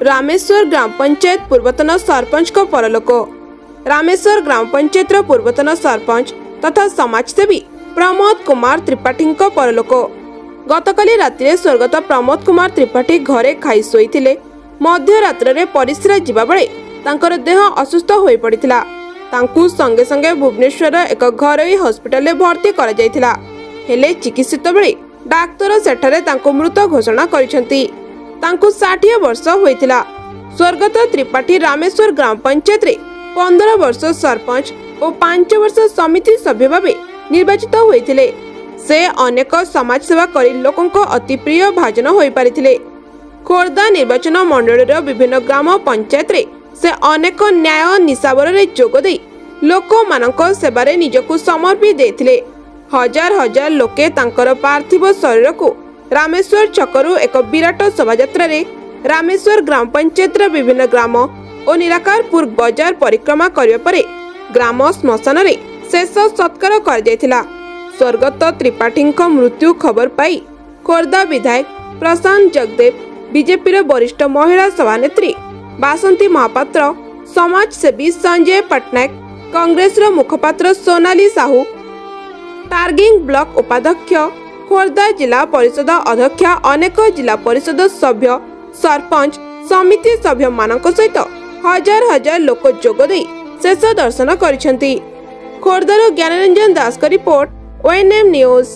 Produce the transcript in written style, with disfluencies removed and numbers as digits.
रामेश्वर ग्राम पंचायत पूर्वतन सरपंच को परलोक। रामेश्वर ग्राम पंचायत पूर्वतन सरपंच तथा समाजसेवी प्रमोद कुमार त्रिपाठी को परलोक। गतकाली रातिरे स्वर्गत प्रमोद कुमार त्रिपाठी घरे खाई शोइथिले। मध्यरात्र रे परिस्रा जिबा बेले तांकर देह असुस्थ होई पड़िथिला। तांकु संगे संगे भुवनेश्वर एक घरोई हॉस्पिटल रे भर्ती करा जायथिला। हेले चिकित्सित बेले डाक्तर सेठारे तांको मृत घोषणा करिसेंती। तांकु 60 वर्ष होइथिला। स्वर्गत त्रिपाठी रामेश्वर ग्राम पंचायत रे 15 वर्ष सरपंच और 5 वर्ष समिति सभ्य भावे निर्वाचित होइथिले। से अनेक समाज सेवा करी लोकंको अति प्रिय भाजन होई पारिथिले। खोर्धा निर्वाचन मंडल विभिन्न ग्राम पंचायत रे से अनेक न्याय निशावर रे जोग देई लोक मानक सेवारे निजकु समर्पी देथिले। हजार हजार लोके तांकर पार्थिव शरीर को रामेश्वर छकरू एक विराट शोभायात्रा रे रामेश्वर ग्राम पंचायत विभिन्न ग्राम और निराकारपुर बाजार परिक्रमा करिया परे ग्राम श्मशान रे शेष सत्कार कर जायथिला। स्वर्गत त्रिपाठी मृत्यु खबर पाई खोर्धा विधायक प्रशांत जगदेव, बीजेपी वरिष्ठ महिला सभानेत्री बासंती महापात्र, समाजसेवी संजय पटनायक, कांग्रेस मुखपात्र सोनाली साहू, टार्गिंग ब्लॉक उपाध्यक्ष, खोर्धा जिला परिषद अध्यक्ष, अनेक जिला परिषद सभ्य, सरपंच, समिति सभ्य मानक सहित हजार हजार लोक जोग देई शेष दर्शन करिसेंती। खोर्धार ज्ञानरंजन दास का रिपोर्ट, ONM न्यूज।